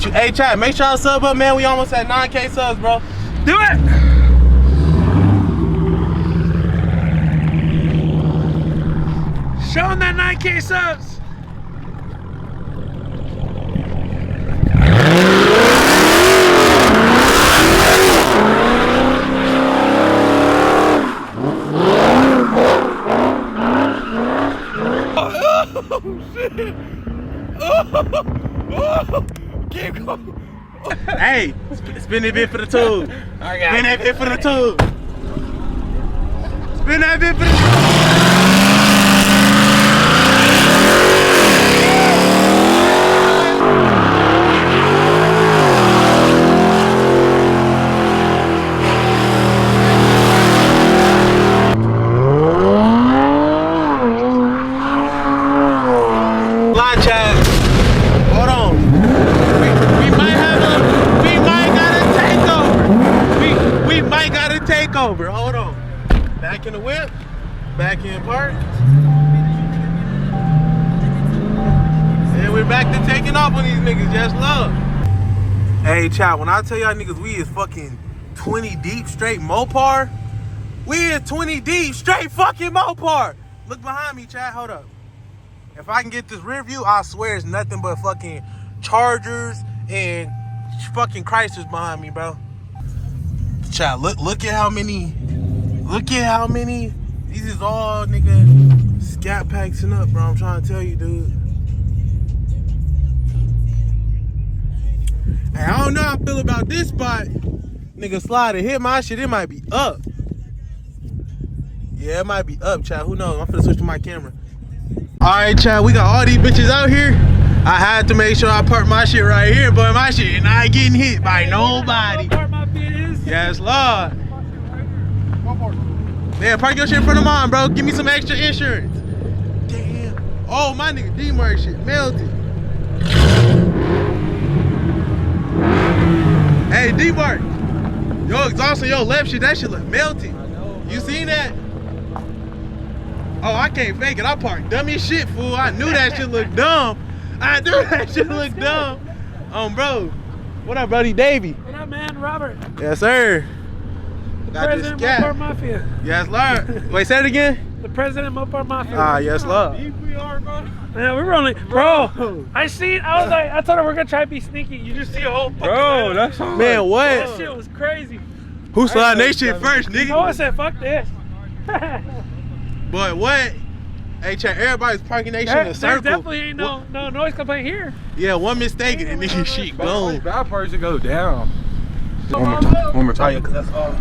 Hey, chat, make sure y'all sub up, man. We almost at 9K subs, bro. Do it! Show them that 9K subs. Oh, shit. Oh, keep going. Hey, spin that bit for the tube. Spin that bit for the tube. Spin that bit for the tube. Line chat. Hold on. We might got a takeover. We might got a takeover. Hold on. Back in the whip. Back in park. And we're back to taking off on these niggas. Just love. Hey, chat. When I tell y'all niggas we is fucking 20 deep straight Mopar, we is 20 deep straight fucking Mopar. Look behind me, chat. Hold up. If I can get this rear view, I swear it's nothing but fucking Chargers and fucking Chryslers behind me, bro. Chat, look at how many. Look at how many. These is all nigga scat packs and up, bro. I'm trying to tell you, dude. Hey, I don't know how I feel about this spot. Nigga slide and hit my shit, it might be up. Yeah, it might be up, chat. Who knows? I'm finna switch to my camera. Alright, chat, we got all these bitches out here. I had to make sure I park my shit right here, but my shit not getting hit by nobody. Yes, Lord. Yeah, park your shit in front of mine, bro. Give me some extra insurance. Damn. Oh, my nigga D-Mark shit melted. Hey, D-Mark. Yo, exhaust on your left shit, that shit look melted. You seen that? Oh, I can't fake it. I parked dummy shit, fool. I knew that shit looked dumb. I knew that shit looked dumb. Bro. What up, buddy? Davy. What up, man? Robert. Yes, sir. The president of Mopar Mafia. Yes, Lord. Wait, say it again. The president of Mopar Mafia. Ah, yes, Lord. Yeah, we were only, bro. I told her we're gonna try to be sneaky. You just see a whole fucking bro, that's hard. Man, what? That shit was crazy. Who sliding they shit first, nigga? Oh, I said fuck this. But what? Hey, chat, everybody's parking their shit in a circle. There definitely ain't no noise complaint here. Yeah, one mistake and nigga shit gone. Bad parts to go down. One more time. Cause that's all.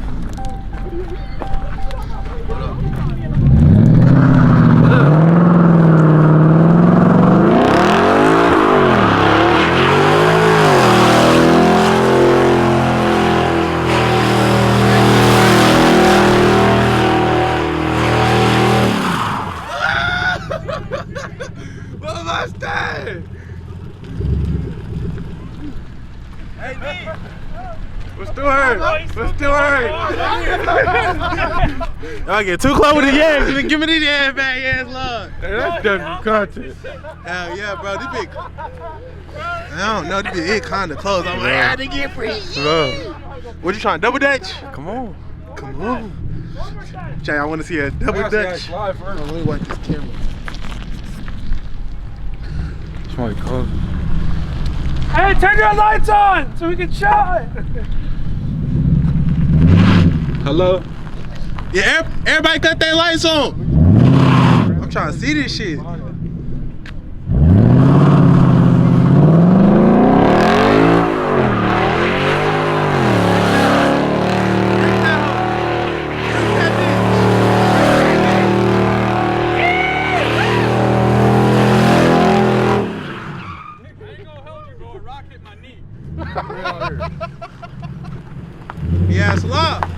What was that? Hey, D. What's to her? What's to her? Y'all get too close with the yes. Give me the yes back, yes, Lord. Hey, that's definitely content. Hell yeah, bro. This big. I don't know. This big, it kind of close. I'm like, I had to get free. What you trying, double dutch? Come on. Come on. Jay, I want to see a double dutch. Let me wipe this camera. Somebody close. Hey, turn your lights on so we can shot. Hello? Yeah, everybody cut their lights on. I'm trying to see this shit. Yeah, it's locked.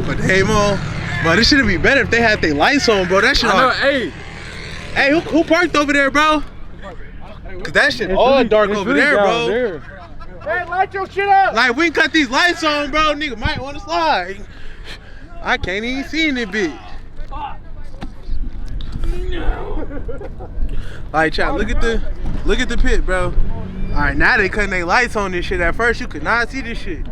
But hey, Mo, bro, this should be better if they had their lights on, bro. That shit. I know, hey, who parked over there, bro? Cause that shit all dark over there, bro. Hey, light your shit up. Like, we can cut these lights on, bro. Nigga might want to slide. I can't even see in it, bitch. Alright, chat, look at the pit, bro. Alright, now they cutting their lights on this shit. At first you could not see this shit.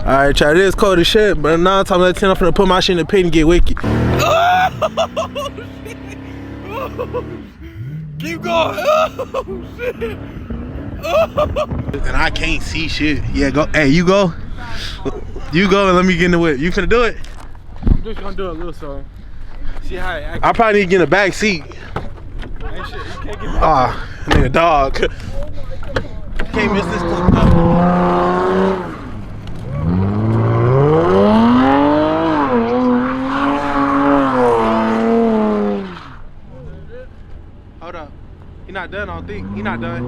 Alright, chat, it is cold as shit, but now time to 10, I'm finna put my shit in the pit and get wicked. Oh, shit. Oh, keep going. Oh, shit. Oh. And I can't see shit. Yeah, go. Hey, you go. You go and let me get in the whip. You finna do it? I'm just gonna do a little so. See how it acts. I probably need to get in the back seat. Ain't shit, you can't get me. Ah, nigga, dog. Can't miss this clip though. Hold up. He not done, I don't think. He not done.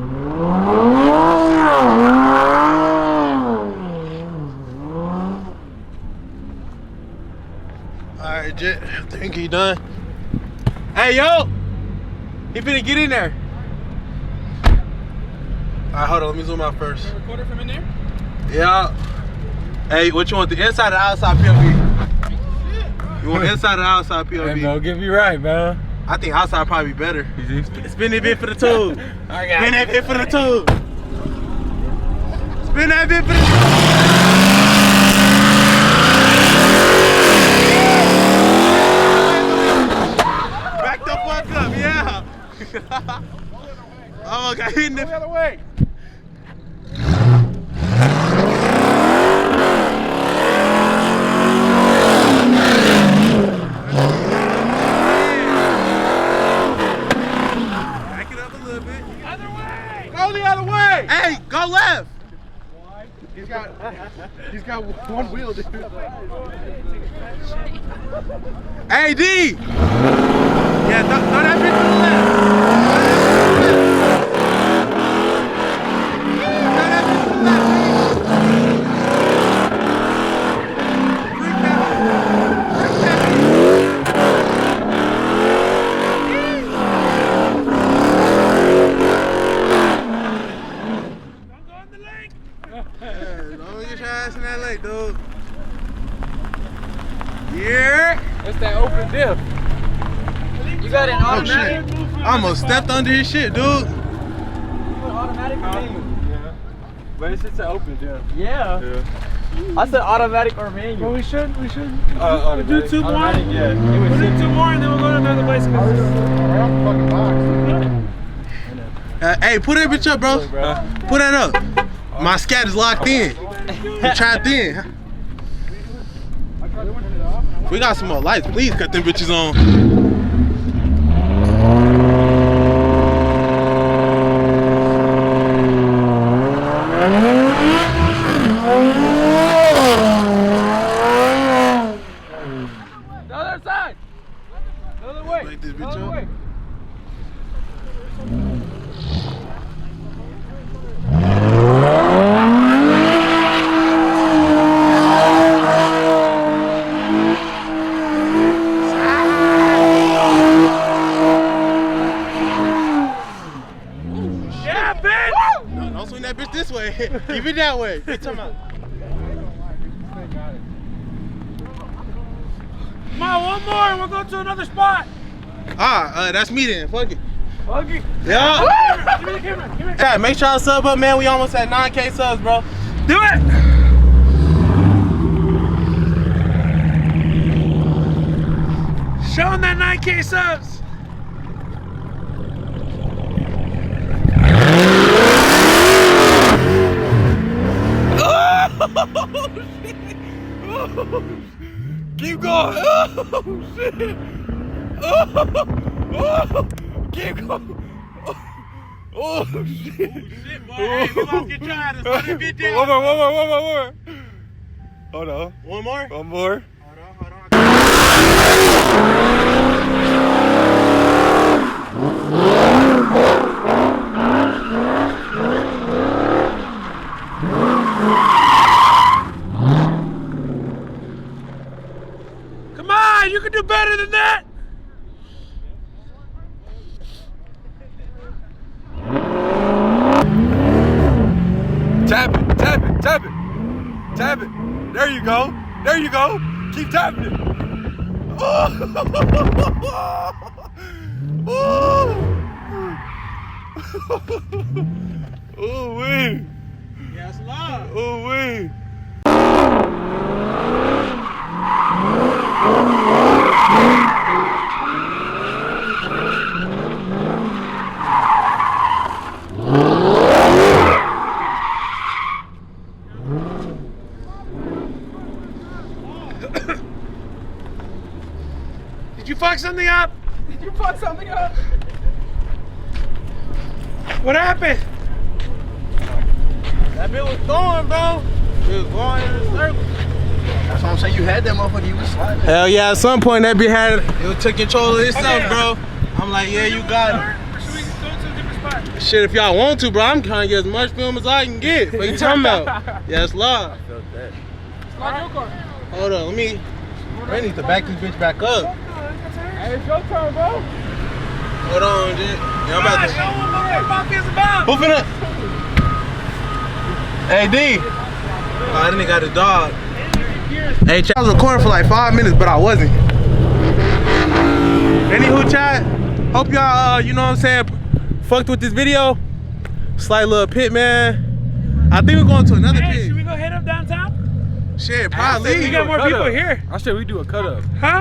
Alright, Jet. I think he done. Hey, yo! He finna get in there. Alright, hold on. Let me zoom out first. Can I record it from in there? Yeah. Hey, what you want? The inside or outside POV? You want inside or outside POV? Hey, bro, get me right, man. I think outside probably be better. Spin that bit for the tube. I got Spin that bit for the tube. Spin that bit for the tube. Back the fuck up, yeah. Oh, got hit in the other way. Hey, go left. He's got one wheel, dude. Hey, D. Yeah, throw that bitch to the left. Throw that bitch to the left. Free Don't get your ass in that lake, dude. Yeah. That's that open diff. You got an automatic? Oh, shit. I almost stepped under his shit, dude. Automatic or manual? Yeah. But it's an open diff. Yeah. I said automatic or manual. Well, we should do two more. Automatic, yeah. We'll do two more and then we'll go to another place. Hey, put that bitch up, bro. Put that up. My scat is locked in. I'm trapped in. We got some more lights. Please cut them bitches on. The other side. The other way. Light this bitch up. Don't swing that bitch this way. Keep it that way. Hey, come on. Come on, one more and we'll go to another spot. That's me then. Fuck it. Okay. Yeah. Give me the camera. Give me the Yeah, make sure y'all sub up, man. We almost at 9K subs, bro. Do it. Show them that 9K subs. Keep going. Oh, shit. Oh, keep going. Oh, shit. Shit, boy. Hey, we about to get tried. Let's put it bit down. One more. Hold on. One more? One more. Hold on. Come on, you can do better than that. Tap it, tap it, tap it. Tap it. There you go. There you go. Keep tapping it. Oh, oh, wait. Yes, Lord. Oh, wait. Did you fuck something up? Did you fuck something up? What happened? That bitch was throwing, bro. It was going in a circle. That's what I'm saying. You had that motherfucker. You was sliding. Hell yeah, at some point that bitch had it took control of itself, bro. I'm like, yeah, you got it. Or should we go to a different spot? Shit, if y'all want to, bro, I'm trying to get as much film as I can get. What you talking about? Yes, Lord. Slide your car. Hold on, I need to back this bitch back up. Hey, it's your turn, bro. Hold on, dude. Yeah, I'm about to. Show them what the fuck is about. Move it up. Hey, D. Oh, that nigga got a dog. Hey, chat, I was recording for like 5 minutes, but I wasn't. Anywho, chat, hope y'all, you know what I'm saying, fucked with this video. Slight little pit, man. I think we're going to another Hey, pit. should we go hit up downtown? Shit, probably. We got more people here. I said we do a cut up. Huh?